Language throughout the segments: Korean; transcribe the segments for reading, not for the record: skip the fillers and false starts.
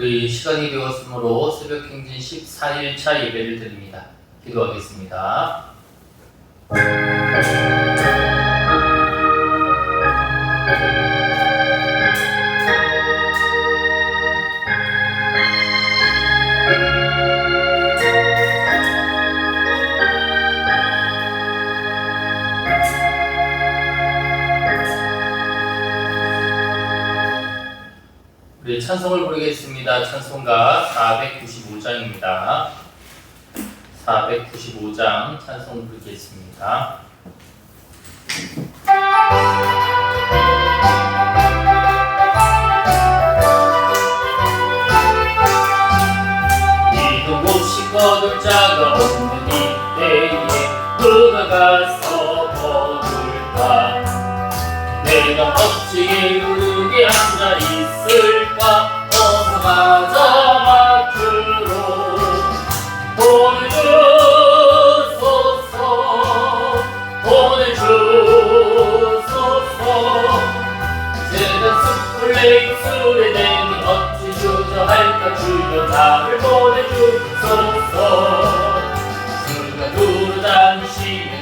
우리 시간이 되었으므로 새벽행진 14일차 예배를 드립니다. 기도하겠습니다. 우리 찬송을 부르겠습니다. 찬송가 495장입니다. 495장 찬송 부르겠습니다. 이동 없이 거둘 자가 없는 이때에 누가 가서 거둘까? 내가 법칙에 무르게 앉아 있을까? 어서 가자 마트로 보내주소서 보내주소서. 제가 숯불에 입술에 대니 어찌 주저할까? 주여 나를 보내주소서. 주가 두루다니시면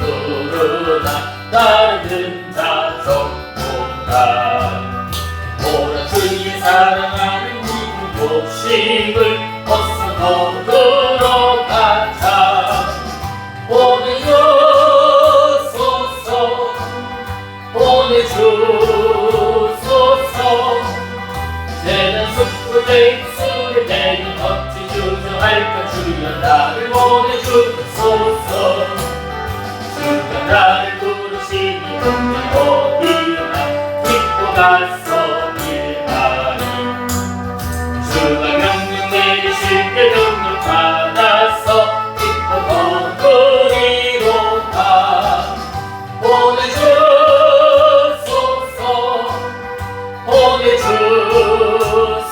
누르다 다른 자 적보다 오라 주의 사랑하는 기쁜 곡식을 어서 거두러 가자. 보내주소서 보내주소서. 세상 숯불에 입술에 대니 어찌 주저할까? 주여 나를 보내주소서. 주가 나를 부르시니 어디나 믿고 가서 일하리. 주가 명령 내리실 때 명령 받아서 믿고 거두리로다. 보내주소서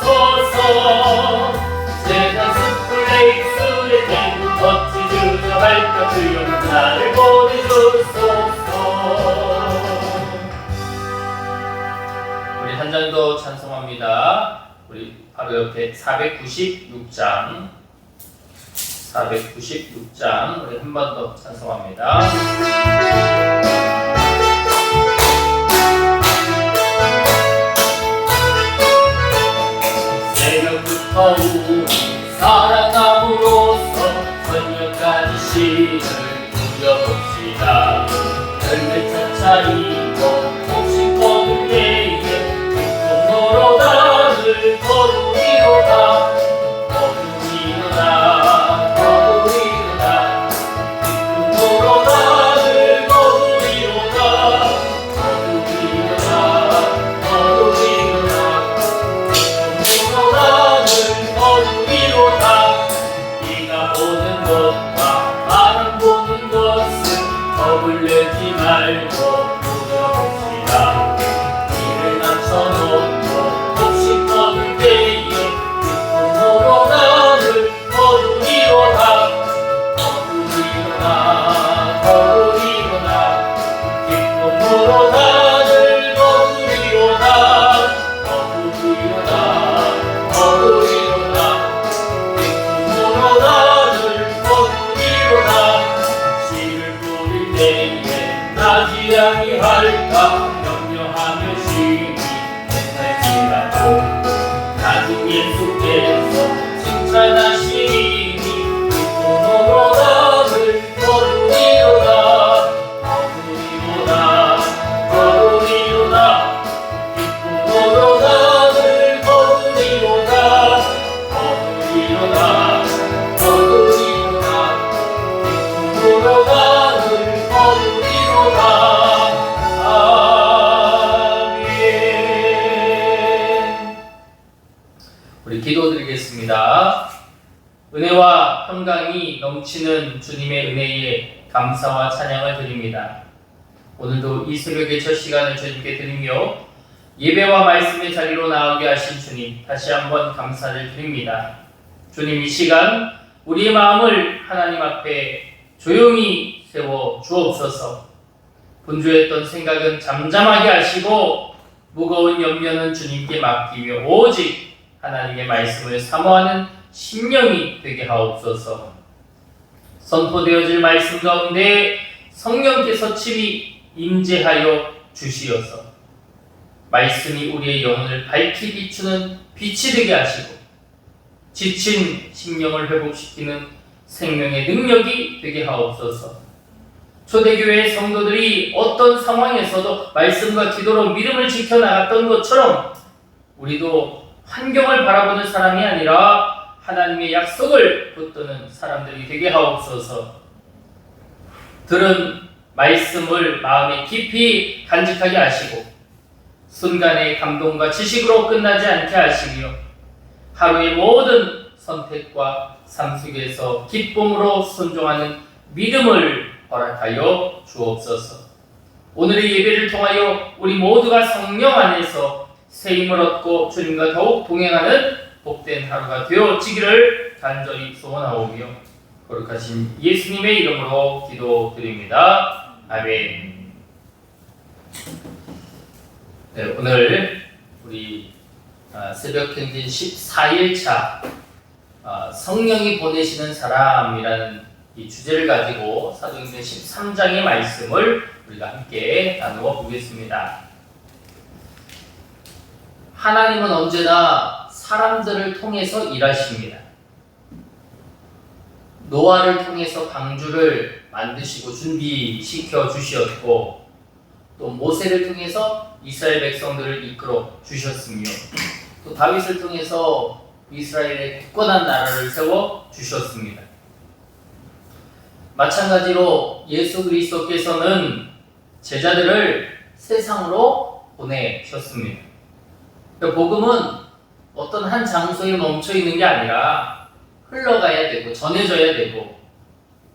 보내주소서. 세상 숯불에 입술에 대고 어찌 주저할까? 주여 나를 보내주소서. 우리 한 장 더 찬송합니다. 우리 바로 옆에 496장 우리 한 번 더 찬송합니다. 새벽부터 우리 사랑함으로써 저녁까지 시를 누려봅시다. 열매 차차이고 혹시 거둘 때에 기쁨 노로다를 거두리로다. 거두리로다 거두리로다. 기쁨 노로다를 거두리로다. 거두리로다 거두리로다. 기쁨 노로다를 거두리로다. 네가 보는 것과 바람 보는 것은 겁을 내지 말고 누려봅시다. 이를 맞춰놓고 혹시 거둘 때에 기쁨으로 나를 거두리로다. 거두리로다 거두리로다. 기쁨으로 나를 거두리로다. 거두리로다 거두리로다. 기쁨으로 나를 거두리로다. 씨를 뿌릴 때에 나지 아니할까? 염려하며 심히 애살지라도 나중 예수께서 칭찬하시니 기쁨으로 나를 거두리로다. 거두리로다 거두리로다. 기쁨으로 나를 거두리로다. 거두리로다 거두리로다. 기쁨으로 나를 거두리로다. 아멘. 우리 기도드리겠습니다. 은혜와 평강이 넘치는 주님의 은혜에 감사와 찬양을 드립니다. 오늘도 이 새벽의 첫 시간을 주님께 드리며 예배와 말씀의 자리로 나오게 하신 주님, 다시 한번 감사를 드립니다. 주님, 이 시간 우리의 마음을 하나님 앞에 조용히 세워 주옵소서. 분주했던 생각은 잠잠하게 하시고 무거운 염려는 주님께 맡기며 오직 하나님의 말씀을 사모하는 심령이 되게 하옵소서. 선포되어질 말씀 가운데 성령께서 친히 임재하여 주시어서 말씀이 우리의 영혼을 밝히 비추는 빛이 되게 하시고 지친 심령을 회복시키는 생명의 능력이 되게 하옵소서. 초대교회 성도들이 어떤 상황에서도 말씀과 기도로 믿음을 지켜나갔던 것처럼 우리도 환경을 바라보는 사람이 아니라 하나님의 약속을 붙드는 사람들이 되게 하옵소서. 들은 말씀을 마음에 깊이 간직하게 하시고 순간의 감동과 지식으로 끝나지 않게 하시며 하루의 모든 선택과 삶 속에서 기쁨으로 순종하는 믿음을 허락하여 주옵소서. 오늘의 예배를 통하여 우리 모두가 성령 안에서 새 힘을 얻고 주님과 더욱 동행하는 복된 하루가 되어지기를 간절히 소원하오며 거룩하신 예수님의 이름으로 기도드립니다. 아멘. 네, 오늘 우리 새벽행진 14일차 성령이 보내시는 사람이라는 이 주제를 가지고 사도행전 13장의 말씀을 우리가 함께 나누어 보겠습니다. 하나님은 언제나 사람들을 통해서 일하십니다. 노아를 통해서 방주를 만드시고 준비시켜 주셨고 또 모세를 통해서 이스라엘 백성들을 이끌어 주셨으며 또 다윗을 통해서 이스라엘의 굳건한 나라를 세워 주셨습니다. 마찬가지로 예수 그리스도께서는 제자들을 세상으로 보내셨습니다. 복음은 어떤 한 장소에 멈춰 있는 게 아니라 흘러가야 되고 전해져야 되고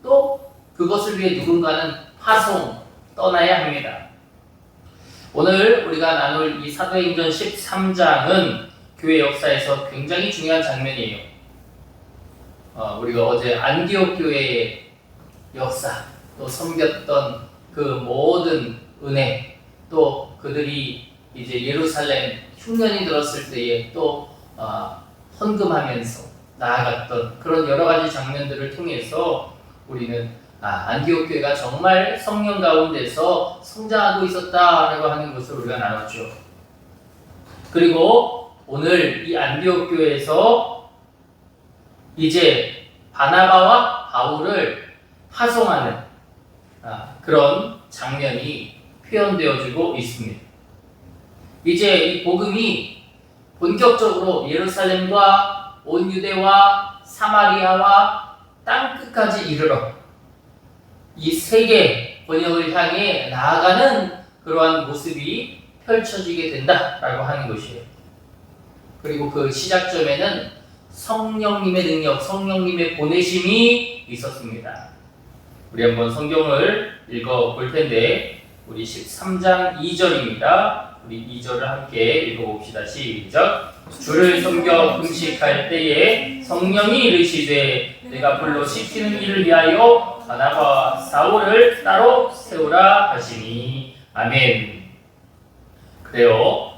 또 그것을 위해 누군가는 파송, 떠나야 합니다. 오늘 우리가 나눌 이 사도행전 13장은 교회 역사에서 굉장히 중요한 장면이에요. 우리가 어제 안디옥 교회의 역사, 또 섬겼던 그 모든 은혜, 또 그들이 이제 예루살렘 흉년이 들었을 때에 또 헌금하면서 나아갔던 그런 여러 가지 장면들을 통해서 우리는 안디옥 교회가 정말 성령 가운데서 성장하고 있었다라고 하는 것을 우리가 나눴죠. 그리고 오늘 이 안디옥 교회에서 이제 바나바와 바울을 파송하는 그런 장면이 표현되어지고 있습니다. 이제 이 복음이 본격적으로 예루살렘과 온 유대와 사마리아와 땅끝까지 이르러 이 세계 번영을 향해 나아가는 그러한 모습이 펼쳐지게 된다라고 하는 것이에요. 그리고 그 시작점에는 성령님의 능력, 성령님의 보내심이 있었습니다. 우리 한번 성경을 읽어 볼 텐데 우리 13장 2절입니다. 우리 2절을 함께 읽어봅시다. 시작. 주를 섬겨 금식할 때에 성령이 이르시되 내가 불러 시키는 일을 위하여 바나바와 사울을 따로 세우라 하시니. 아멘. 그래요.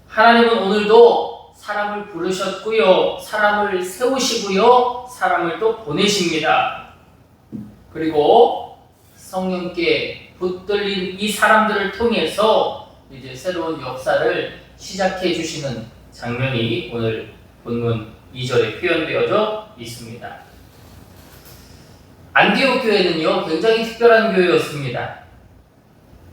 하나님은 오늘도 사람을 부르셨고요, 사람을 세우시고요, 사람을 또 보내십니다. 그리고 성령께 붙들린 이 사람들을 통해서 이제 새로운 역사를 시작해 주시는 장면이 오늘 본문 2절에 표현되어져 있습니다. 안디옥 교회는요, 굉장히 특별한 교회였습니다.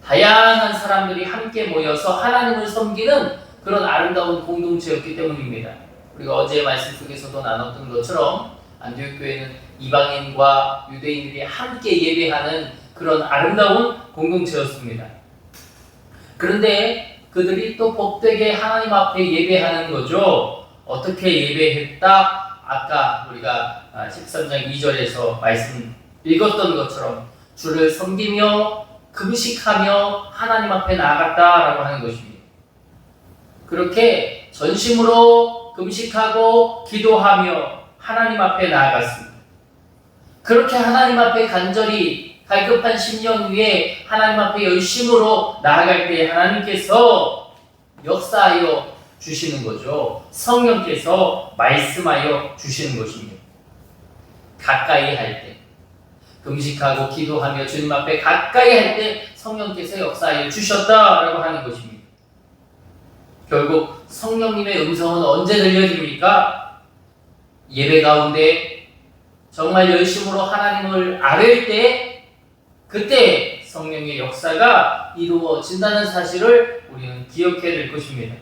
다양한 사람들이 함께 모여서 하나님을 섬기는 그런 아름다운 공동체였기 때문입니다. 우리가 어제 말씀 속에서도 나눴던 것처럼 안디옥 교회는 이방인과 유대인들이 함께 예배하는 그런 아름다운 공동체였습니다. 그런데 그들이 또 복되게 하나님 앞에 예배하는 거죠. 어떻게 예배했다? 아까 우리가 13장 2절에서 말씀 읽었던 것처럼 주를 섬기며 금식하며 하나님 앞에 나아갔다라고 하는 것입니다. 그렇게 전심으로 금식하고 기도하며 하나님 앞에 나아갔습니다. 그렇게 하나님 앞에 간절히 갈급한 심령 위에 하나님 앞에 열심으로 나아갈 때 하나님께서 역사하여 주시는 거죠. 성령께서 말씀하여 주시는 것입니다. 가까이 할 때, 금식하고 기도하며 주님 앞에 가까이 할 때 성령께서 역사하여 주셨다라고 하는 것입니다. 결국 성령님의 음성은 언제 들려집니까? 예배 가운데 정말 열심으로 하나님을 아뢰을 때, 그때 성령의 역사가 이루어진다는 사실을 우리는 기억해야 될 것입니다.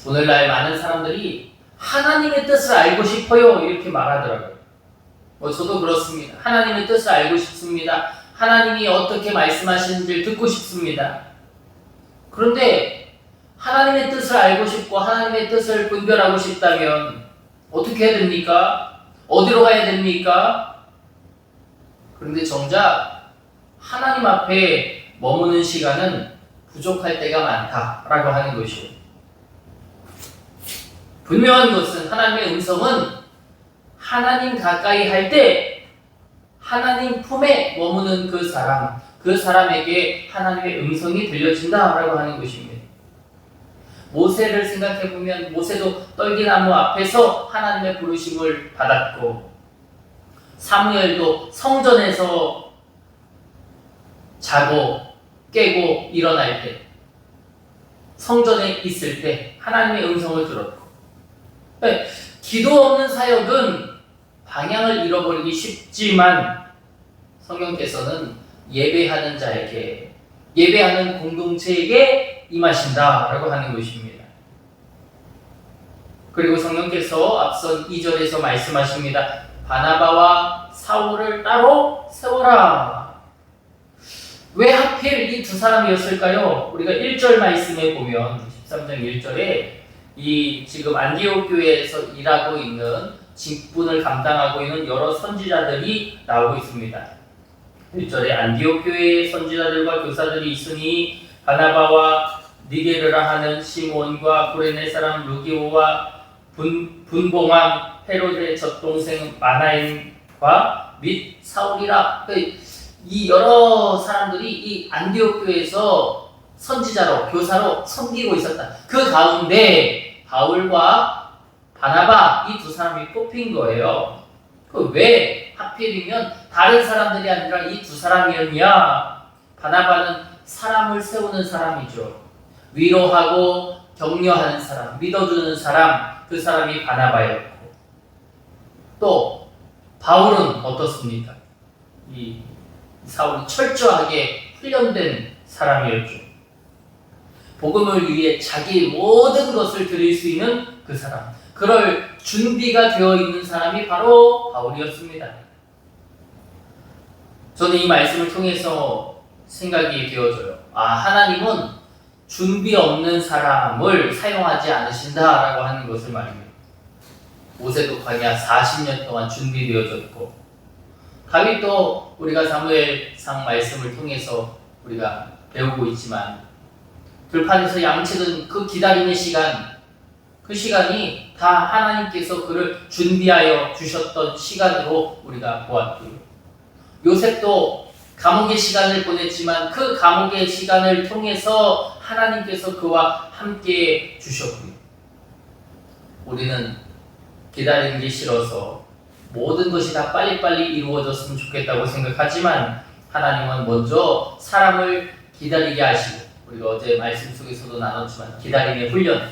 오늘날 많은 사람들이 하나님의 뜻을 알고 싶어요 이렇게 말하더라고요. 저도 그렇습니다. 하나님의 뜻을 알고 싶습니다. 하나님이 어떻게 말씀하시는지를 듣고 싶습니다. 그런데 하나님의 뜻을 알고 싶고 하나님의 뜻을 분별하고 싶다면 어떻게 해야 됩니까? 어디로 가야 됩니까? 그런데 정작 하나님 앞에 머무는 시간은 부족할 때가 많다라고 하는 것이요. 분명한 것은 하나님의 음성은 하나님 가까이 할 때 하나님 품에 머무는 그 사람에게 하나님의 음성이 들려진다라고 하는 것입니다. 모세를 생각해 보면 모세도 떨기나무 앞에서 하나님의 부르심을 받았고, 사무엘도 성전에서 자고 깨고 일어날 때, 성전에 있을 때 하나님의 음성을 들었고, 기도 없는 사역은 방향을 잃어버리기 쉽지만 성령께서는 예배하는 자에게, 예배하는 공동체에게 임하신다라고 하는 것입니다. 그리고 성령께서 앞선 2절에서 말씀하십니다. 바나바와 사울을 따로 세워라. 왜 하필 이 두 사람이었을까요? 우리가 1절 말씀에 보면 13장 1절에 이 지금 안디옥 교회에서 일하고 있는 직분을 감당하고 있는 여러 선지자들이 나오고 있습니다. 1절에 안디옥 교회의 선지자들과 교사들이 있으니 바나바와 니게르라 하는 시몬과 구레네 사람 루기오와 분봉왕 헤롯의 젖동생 마나임과 및 사울이라. 이 여러 사람들이 이 안디옥 교회에서 선지자로, 교사로 섬기고 있었다. 그 가운데 바울과 바나바 이 두 사람이 뽑힌 거예요. 왜 하필이면 다른 사람들이 아니라 이 두 사람이었냐? 바나바는 사람을 세우는 사람이죠. 위로하고 격려하는 사람, 믿어주는 사람, 그 사람이 바나바였고, 또 바울은 어떻습니까? 이 사울이 철저하게 훈련된 사람이었죠. 복음을 위해 자기의 모든 것을 드릴 수 있는 그 사람, 그럴 준비가 되어 있는 사람이 바로 바울이었습니다. 저는 이 말씀을 통해서 생각이 되어져요. 하나님은 준비 없는 사람을 사용하지 않으신다라고 하는 것을 말합니다. 모세도 광야 40년 동안 준비되어졌고, 다윗도 우리가 사무엘상 말씀을 통해서 우리가 배우고 있지만, 들판에서 양치던 그 기다림의 시간, 그 시간이 다 하나님께서 그를 준비하여 주셨던 시간으로 우리가 보았고요. 요셉도 감옥의 시간을 보냈지만 그 감옥의 시간을 통해서 하나님께서 그와 함께 주셨고요. 우리는 기다리는 게 싫어서 모든 것이 다 빨리빨리 이루어졌으면 좋겠다고 생각하지만 하나님은 먼저 사람을 기다리게 하시고, 우리가 어제 말씀 속에서도 나눴지만 기다림의 훈련,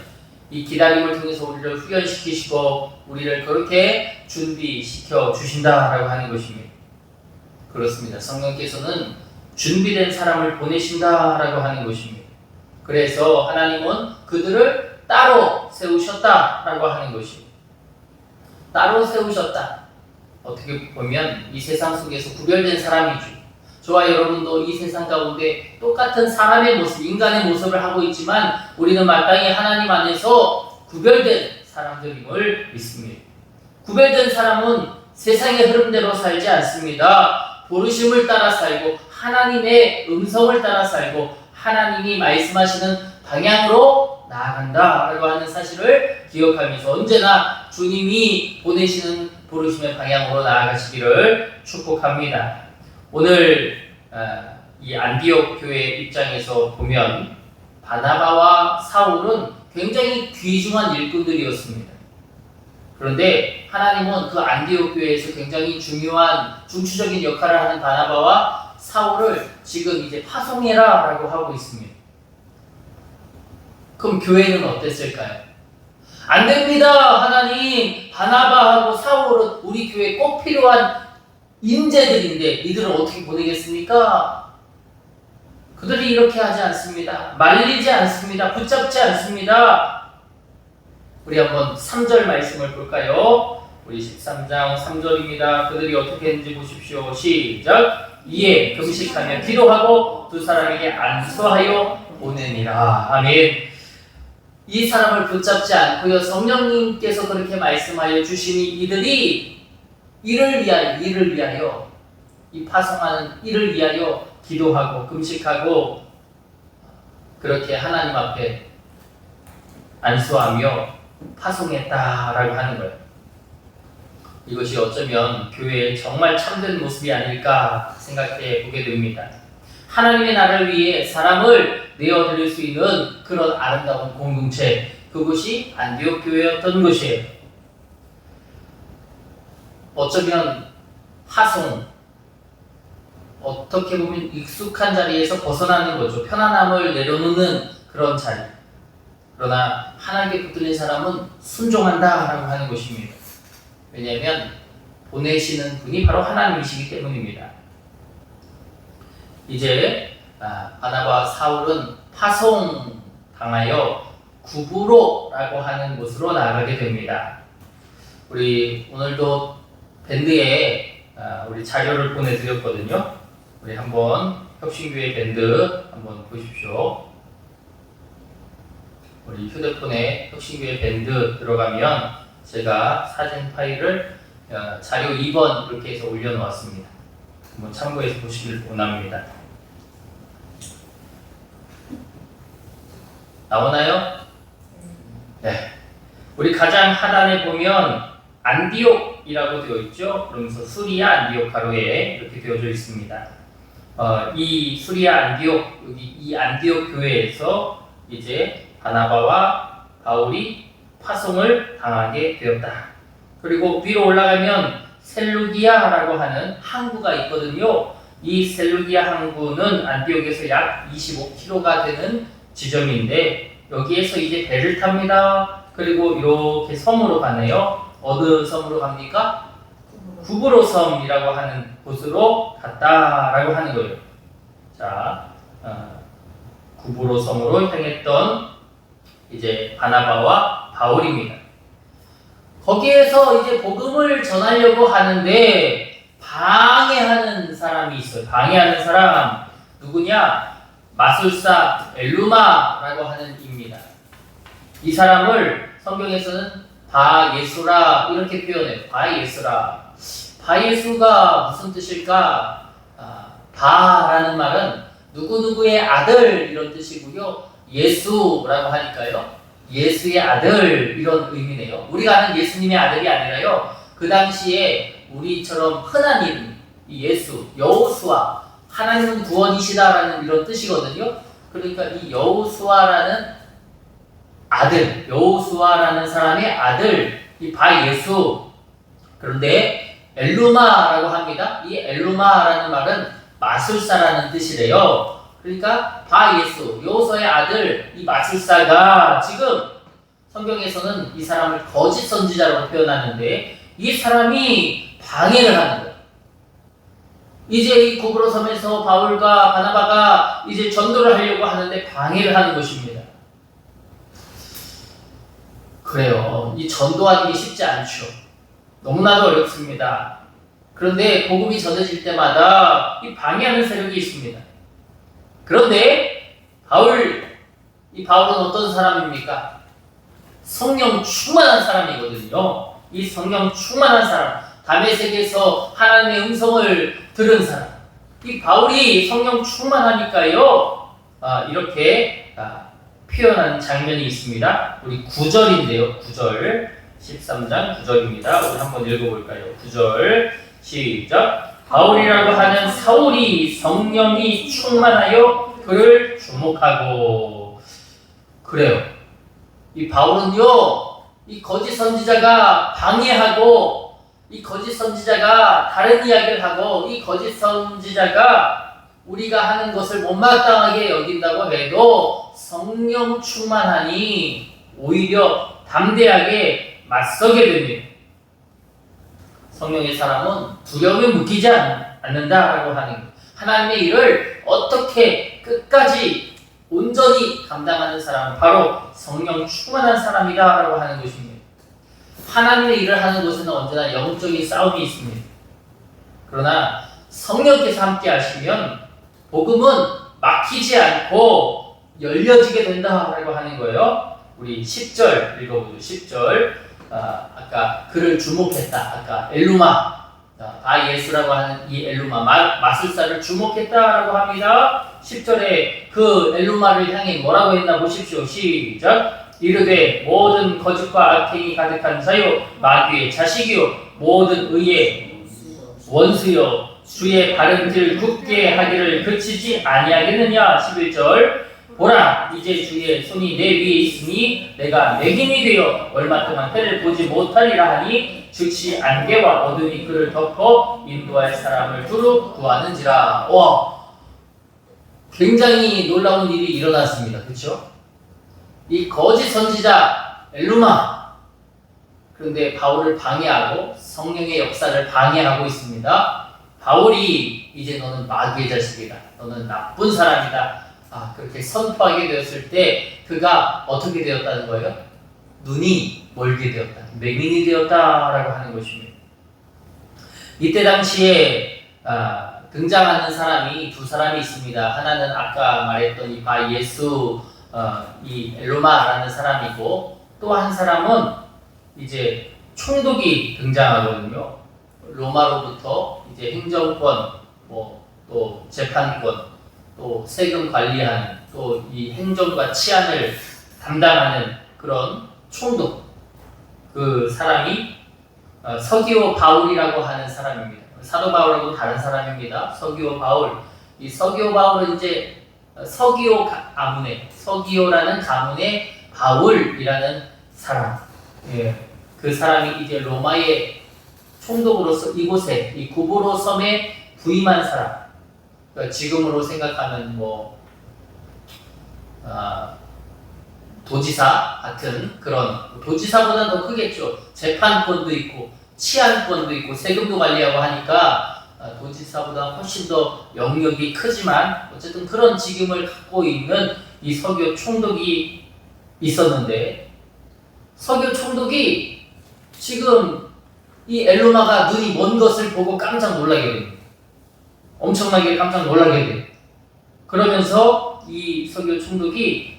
이 기다림을 통해서 우리를 훈련시키시고 우리를 그렇게 준비시켜 주신다라고 하는 것입니다. 그렇습니다. 성령께서는 준비된 사람을 보내신다라고 하는 것입니다. 그래서 하나님은 그들을 따로 세우셨다라고 하는 것입니다. 따로 세우셨다. 어떻게 보면 이 세상 속에서 구별된 사람이죠. 저와 여러분도 이 세상 가운데 똑같은 사람의 모습, 인간의 모습을 하고 있지만 우리는 마땅히 하나님 안에서 구별된 사람들임을 믿습니다. 구별된 사람은 세상의 흐름대로 살지 않습니다. 부르심을 따라 살고 하나님의 음성을 따라 살고 하나님이 말씀하시는 방향으로 나아간다라고 하는 사실을 기억하면서 언제나 주님이 보내시는 부르심의 방향으로 나아가시기를 축복합니다. 오늘 이 안디옥 교회 입장에서 보면 바나바와 사울은 굉장히 귀중한 일꾼들이었습니다. 그런데 하나님은 그 안디옥 교회에서 굉장히 중요한 중추적인 역할을 하는 바나바와 사울을 지금 이제 파송해라 라고 하고 있습니다. 그럼 교회는 어땠을까요? 안 됩니다. 하나님, 바나바하고 사울은 우리 교회에 꼭 필요한 인재들인데 이들을 어떻게 보내겠습니까? 그들이 이렇게 하지 않습니다. 말리지 않습니다. 붙잡지 않습니다. 우리 한번 3절 말씀을 볼까요? 우리 13장 3절입니다. 그들이 어떻게 했는지 보십시오. 시작. 이에 금식하며 기도하고 두 사람에게 안수하여 보내니라. 아멘. 이 사람을 붙잡지 않고요, 성령님께서 그렇게 말씀하여 주시니 이들이 이를 위하여 이 파송하는 이를 위하여 기도하고 금식하고 그렇게 하나님 앞에 안수하며 파송했다라고 하는 거예요. 이것이 어쩌면 교회의 정말 참된 모습이 아닐까 생각해 보게 됩니다. 하나님의 나라를 위해 사람을 내어드릴 수 있는 그런 아름다운 공동체, 그것이 안디옥 교회였던 것이에요. 어쩌면 파송, 어떻게 보면 익숙한 자리에서 벗어나는 거죠. 편안함을 내려놓는 그런 자리. 그러나 하나님께 붙들린 사람은 순종한다라고 하는 것입니다. 왜냐하면 보내시는 분이 바로 하나님이시기 때문입니다. 이제 바나바와 사울은 파송당하여 구브로라고 하는 곳으로 나가게 됩니다. 우리 오늘도 밴드에 우리 자료를 보내드렸거든요. 우리 한번 혁신교회 밴드 한번 보십시오. 우리 휴대폰에 혁신교회 밴드 들어가면 제가 사진 파일을 자료 2번 이렇게 해서 올려놓았습니다. 한번 참고해서 보시길 원합니다. 나오나요? 네. 우리 가장 하단에 보면 안디옥이라고 되어 있죠. 그러면서 수리아 안디옥 가로에 이렇게 되어져 있습니다. 이 수리아 안디옥, 여기 이 안디옥 교회에서 이제 바나바와 바울이 파송을 당하게 되었다. 그리고 위로 올라가면 셀루기아라고 하는 항구가 있거든요. 이 셀루기아 항구는 안디옥에서 약 25km가 되는 지점인데 여기에서 이제 배를 탑니다. 그리고 이렇게 섬으로 가네요. 어느 섬으로 갑니까? 구브로 섬이라고 하는 곳으로 갔다라고 하는 거예요. 자, 구브로 섬으로 향했던 이제 바나바와 바울입니다. 거기에서 이제 복음을 전하려고 하는데 방해하는 사람이 있어요. 방해하는 사람 누구냐? 마술사 엘루마라고 하는 이입니다. 이 사람을 성경에서는 바예수라 이렇게 표현해요. 바예수라. 바예수가 무슨 뜻일까? 바라는 말은 누구누구의 아들 이런 뜻이고요. 예수라고 하니까요. 예수의 아들 이런 의미네요. 우리가 아는 예수님의 아들이 아니라요. 그 당시에 우리처럼 흔한 이름, 예수, 여호수아, 하나님은 구원이시다라는 이런 뜻이거든요. 그러니까 이 여호수아라는 아들, 여호수아라는 사람의 아들, 이 바예수. 그런데 엘루마라고 합니다. 이 엘루마라는 말은 마술사라는 뜻이래요. 그러니까 바예수, 여호수아의 아들, 이 마술사가 지금 성경에서는 이 사람을 거짓 선지자로 표현하는데 이 사람이 방해를 하는 거예요. 이제 이 구브로 섬에서 바울과 바나바가 이제 전도를 하려고 하는데 방해를 하는 것입니다. 그래요. 이 전도하는 게 쉽지 않죠. 너무나도 어렵습니다. 그런데 복음이 전해질 때마다 이 방해하는 세력이 있습니다. 그런데 이 바울은 어떤 사람입니까? 성령 충만한 사람이거든요. 이 성령 충만한 사람, 다메섹에서 하나님의 음성을 들은 사람. 이 바울이 성령 충만하니까요. 이렇게 표현한 장면이 있습니다. 우리 9절인데요. 9절. 13장 9절입니다. 우리 한번 읽어볼까요? 9절. 시작. 바울이라고 하는 사울이 성령이 충만하여 그를 주목하고. 그래요. 이 바울은요, 이 거짓 선지자가 방해하고, 이 거짓 선지자가 다른 이야기를 하고, 이 거짓 선지자가 우리가 하는 것을 못마땅하게 여긴다고 해도 성령 충만하니 오히려 담대하게 맞서게 됩니다. 성령의 사람은 두려움에 묶이지 않는다라고 하는 것. 하나님의 일을 어떻게 끝까지 온전히 감당하는 사람은 바로 성령 충만한 사람이다라고 하는 것입니다. 하나님의 일을 하는 곳에는 언제나 영적인 싸움이 있습니다. 그러나 성령께서 함께 하시면 복음은 막히지 않고 열려지게 된다라고 하는 거예요. 우리 10절 읽어보죠. 10절. 아까 그를 주목했다. 아까 엘루마, 바예수라고 하는 이 엘루마, 마술사를 주목했다라고 합니다. 10절에 그 엘루마를 향해 뭐라고 했나 보십시오. 시작. 이르되 모든 거짓과 악행이 가득한 자요 마귀의 자식이요 모든 의의 원수요 주의 바른 길 굳게 하기를 그치지 아니하겠느냐. 11절. 보라 이제 주의 손이 내 위에 있으니 내가 맹인이 되어 얼마 동안 해를 보지 못하리라 하니 즉시 안개와 어둠이 그를 덮어 인도할 사람을 두루 구하는지라. 와, 굉장히 놀라운 일이 일어났습니다. 그렇죠? 이 거짓 선지자 엘루마, 그런데 바울을 방해하고 성령의 역사를 방해하고 있습니다. 바울이 이제 너는 마귀의 자식이다. 너는 나쁜 사람이다. 그렇게 선포하게 되었을 때 그가 어떻게 되었다는 거예요? 눈이 멀게 되었다. 맹인이 되었다라고 하는 것입니다. 이때 당시에 등장하는 사람이 두 사람이 있습니다. 하나는 아까 말했던 이 바예수, 이 엘루마라는 사람이고, 또 한 사람은 이제 총독이 등장하거든요. 로마로부터 이제 행정권, 또 재판권, 또 세금 관리하는, 또 이 행정과 치안을 담당하는 그런 총독, 그 사람이 서기오 바울이라고 하는 사람입니다. 사도 바울하고 다른 사람입니다. 서기오 바울. 이 서기오 바울은 이제 서기오 가문의, 서기오라는 가문의 바울이라는 사람. 예. 그 사람이 이제 로마의 총독으로서 이곳에 이 구브로 섬에 부임한 사람. 그러니까 지금으로 생각하면 도지사 같은 그런, 도지사보다 더 크겠죠. 재판권도 있고 치안권도 있고 세금도 관리하고 하니까 도지사보다 훨씬 더 영역이 크지만 어쨌든 그런 직임을 갖고 있는 이 서기오 총독이 있었는데, 서기오 총독이 지금 이 엘루마가 눈이 먼 것을 보고 깜짝 놀라게 됩니다. 엄청나게 깜짝 놀라게 돼요. 그러면서 이 서기오 총독이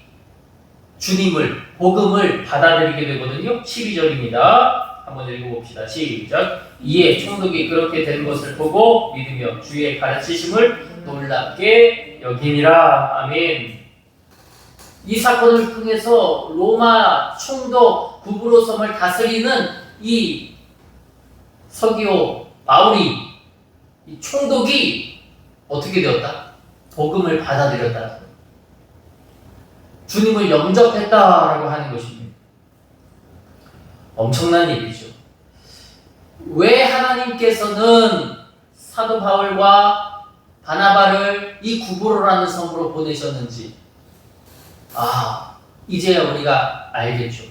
주님을, 복음을 받아들이게 되거든요. 12절입니다. 한번 읽어봅시다. 시작. 이에 총독이 그렇게 된 것을 보고 믿으며 주의 가르치심을 놀랍게 여기니라. 아멘. 이 사건을 통해서 로마 총독 구브로 섬을 다스리는 이 서기오 바울이, 이 총독이 어떻게 되었다? 복음을 받아들였다. 주님을 영접했다라고 하는 것입니다. 엄청난 일이죠. 왜 하나님께서는 사도 바울과 바나바를 이 구브로라는 섬으로 보내셨는지 이제 우리가 알겠죠.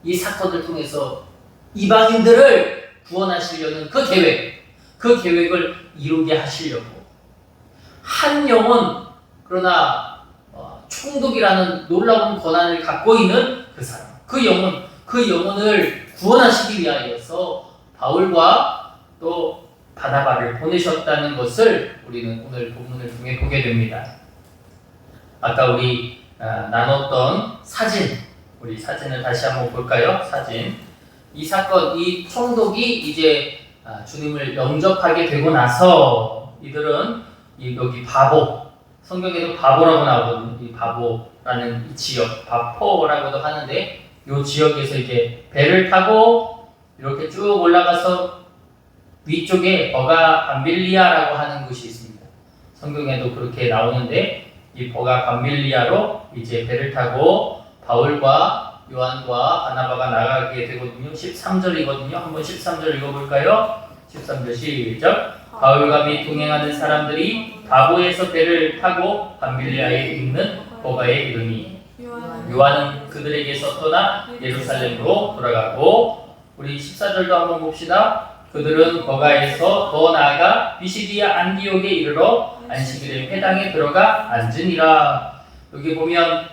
이 사건을 통해서 이방인들을 구원하시려는 그 계획을 이루게 하시려고 한 영혼, 그러나 총독이라는 놀라운 권한을 갖고 있는 그 사람, 그 영혼을 구원하시기 위하여서 바울과 또 바나바를 보내셨다는 것을 우리는 오늘 본문을 통해 보게 됩니다. 아까 우리 나눴던 사진, 우리 사진을 다시 한번 볼까요? 사진. 이 사건, 이 총독이 이제 주님을 영접하게 되고 나서 이들은 여기 바보, 성경에도 바보라고 나오거든요. 이 바보라는 이 지역, 바포라고도 하는데 이 지역에서 이제 배를 타고 이렇게 쭉 올라가서 위쪽에 버가 밤빌리아라고 하는 곳이 있습니다. 성경에도 그렇게 나오는데 이 버가 밤빌리아로 이제 배를 타고 바울과 요한과 바나바가 나가게 되거든요. 13절이거든요. 한번 13절 읽어볼까요? 13절 시작. 바울과 및 동행하는 사람들이 바보에서 배를 타고 밤빌리아에 있는 고가에 이르니 요한은 그들에게서 떠나 예루살렘으로 돌아가고, 우리 14절도 한번 봅시다. 그들은 거가에서 더 나아가 비시디아 안디옥에 이르러 안식일에 회당에 들어가 앉으니라. 여기 보면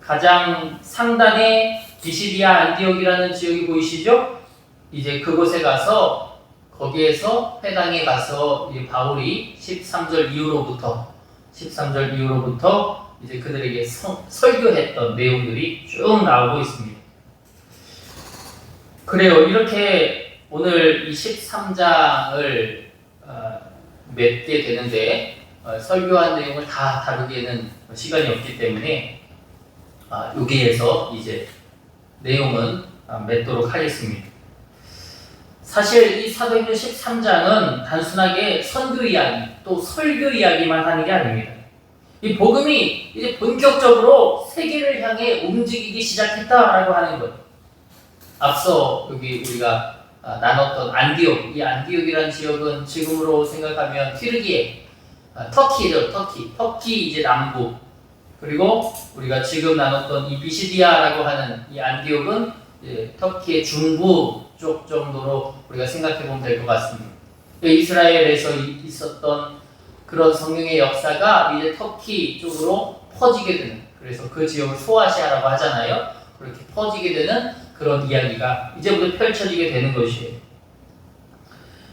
가장 상단에 비시디아 안디옥이라는 지역이 보이시죠? 이제 그곳에 가서 거기에서 회당에 가서 바울이 13절 이후로부터 이제 그들에게 설교했던 내용들이 쭉 나오고 있습니다. 그래요. 이렇게 오늘 이 13장을 맺게 되는데, 설교한 내용을 다 다루기에는 시간이 없기 때문에 여기에서 이제 내용은 맺도록 하겠습니다. 사실 이 사도행전 13장은 단순하게 선교 이야기 또 설교 이야기만 하는 게 아닙니다. 이 복음이 이제 본격적으로 세계를 향해 움직이기 시작했다라고 하는 것. 앞서 여기 우리가 나눴던 안디옥, 이 안디옥이라는 지역은 지금으로 생각하면 튀르기예, 터키죠. 터키 이제 남부. 그리고 우리가 지금 나눴던 이 비시디아라고 하는 이 안디옥은 터키의 중부 쪽 정도로 우리가 생각해 보면 될 것 같습니다. 이스라엘에서 있었던 그런 성령의 역사가 이제 터키 쪽으로 퍼지게 되는, 그래서 그 지역을 소아시아라고 하잖아요. 그렇게 퍼지게 되는 그런 이야기가 이제부터 펼쳐지게 되는 것이에요.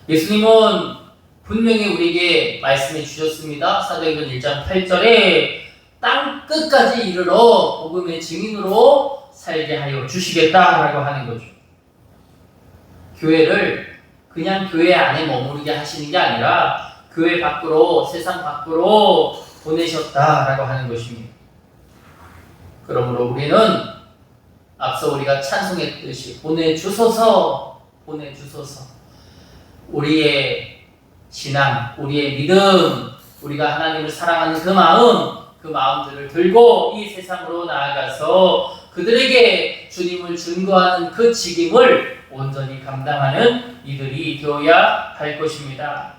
예수님은 분명히 우리에게 말씀해 주셨습니다. 사도행전 1장 8절에 땅 끝까지 이르러 복음의 증인으로 살게 하여 주시겠다라고 하는 거죠. 교회를 그냥 교회 안에 머무르게 하시는 게 아니라 교회 밖으로, 세상 밖으로 보내셨다라고 하는 것입니다. 그러므로 우리는 앞서 우리가 찬송했듯이 보내주소서, 우리의 신앙, 우리의 믿음, 우리가 하나님을 사랑하는 그 마음들을 들고 이 세상으로 나아가서 그들에게 주님을 증거하는 그 직임을 온전히 감당하는 이들이 되어야 할 것입니다.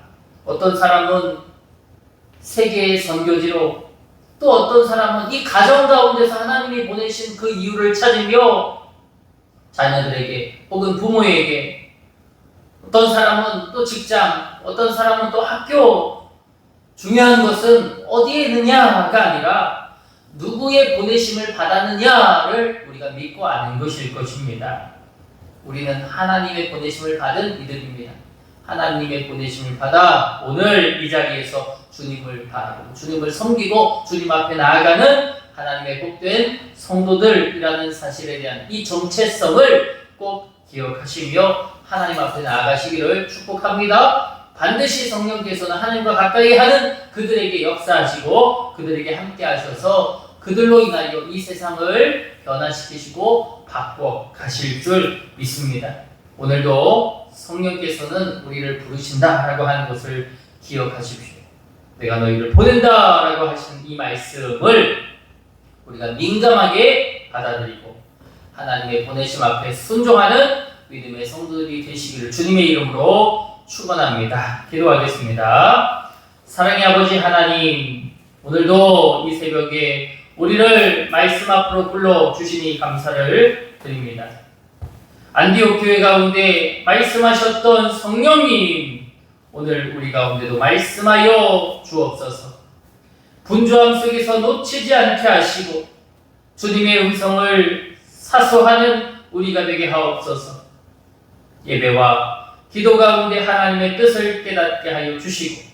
어떤 사람은 세계의 선교지로, 또 어떤 사람은 이 가정 가운데서 하나님이 보내신 그 이유를 찾으며 자녀들에게 혹은 부모에게, 어떤 사람은 또 직장, 어떤 사람은 또 학교, 중요한 것은 어디에 있느냐가 아니라 누구의 보내심을 받았느냐를 우리가 믿고 아는 것일 것입니다. 우리는 하나님의 보내심을 받은 이들입니다. 하나님의 보내심을 받아 오늘 이 자리에서 주님을 바라고 주님을 섬기고 주님 앞에 나아가는 하나님의 복된 성도들이라는 사실에 대한 이 정체성을 꼭 기억하시며 하나님 앞에 나아가시기를 축복합니다. 반드시 성령께서는 하나님과 가까이 하는 그들에게 역사하시고 그들에게 함께 하셔서 그들로 인하여 이 세상을 변화시키시고 바꿔 가실 줄 믿습니다. 오늘도 성령께서는 우리를 부르신다라고 하는 것을 기억하십시오. 내가 너희를 보낸다라고 하신 이 말씀을 우리가 민감하게 받아들이고 하나님의 보내심 앞에 순종하는 믿음의 성도들이 되시기를 주님의 이름으로 축원합니다. 기도하겠습니다. 사랑의 아버지 하나님, 오늘도 이 새벽에 우리를 말씀 앞으로 불러주시니 감사를 드립니다. 안디옥 교회 가운데 말씀하셨던 성령님, 오늘 우리 가운데도 말씀하여 주옵소서. 분주함 속에서 놓치지 않게 하시고 주님의 음성을 사수하는 우리가 되게 하옵소서. 예배와 기도 가운데 하나님의 뜻을 깨닫게 하여 주시고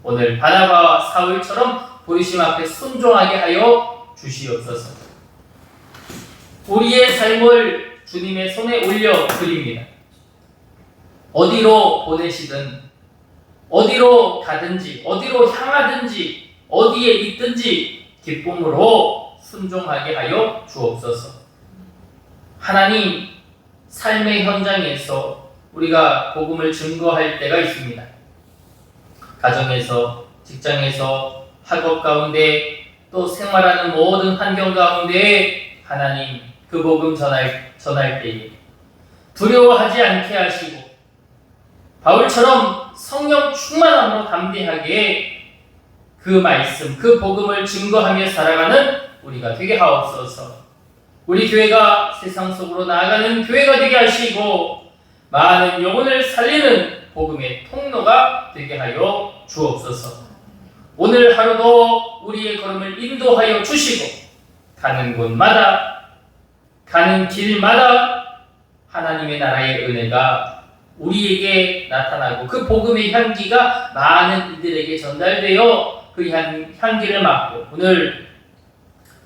오늘 바나바와 사울처럼 보이심 앞에 순종하게 하여 주시옵소서. 우리의 삶을 주님의 손에 올려 드립니다. 어디로 보내시든, 어디로 가든지, 어디로 향하든지, 어디에 있든지 기쁨으로 순종하게 하여 주옵소서. 하나님, 삶의 현장에서 우리가 복음을 증거할 때가 있습니다. 가정에서, 직장에서, 학업 가운데, 또 생활하는 모든 환경 가운데 하나님, 그 복음 전할 때에 두려워하지 않게 하시고 바울처럼 성령 충만함으로 담대하게 그 말씀, 그 복음을 증거하며 살아가는 우리가 되게 하옵소서. 우리 교회가 세상 속으로 나아가는 교회가 되게 하시고 많은 영혼을 살리는 복음의 통로가 되게 하여 주옵소서. 오늘 하루도 우리의 걸음을 인도하여 주시고 가는 곳마다 가는 길마다 하나님의 나라의 은혜가 우리에게 나타나고 그 복음의 향기가 많은 이들에게 전달되어 그 향기를 맡고 오늘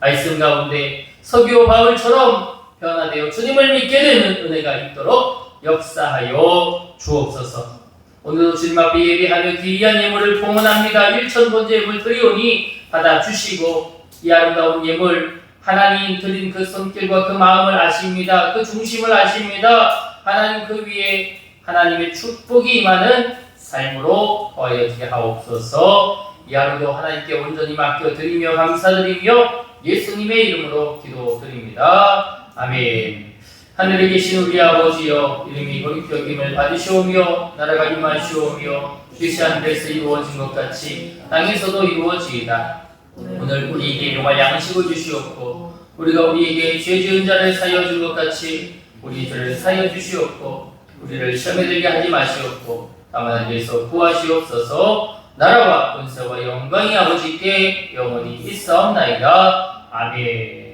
말씀 가운데 서기오 바울처럼 변화되어 주님을 믿게 되는 은혜가 있도록 역사하여 주옵소서. 오늘도 주님 앞에 예배하며 귀한 예물을 봉헌합니다. 1000번째 예물 드리오니 받아주시고 이 아름다운 예물 하나님 드린 그 손길과 그 마음을 아십니다. 그 중심을 아십니다. 하나님 그 위에 하나님의 축복이 임하는 삶으로 더하여지게 하옵소서. 이 하루도 하나님께 온전히 맡겨드리며 감사드리며 예수님의 이름으로 기도드립니다. 아멘. 하늘에 계신 우리 아버지여, 이름이 거룩히 여김을 받으시오며 나라가 임하시오며 뜻이 하늘에서 이루어진 것 같이 땅에서도 이루어지이다. 오늘 우리에게 일용할 양식을 주시옵고 우리가 우리에게 죄 지은 자를 사하여 준 것 같이 우리 죄를 사하여 주시옵고 우리를 시험에 들게 하지 마시옵고 다만 하늘에서 구하시옵소서. 나라와 권세와 영광이 아버지께 영원히 있사옵나이다. 아멘.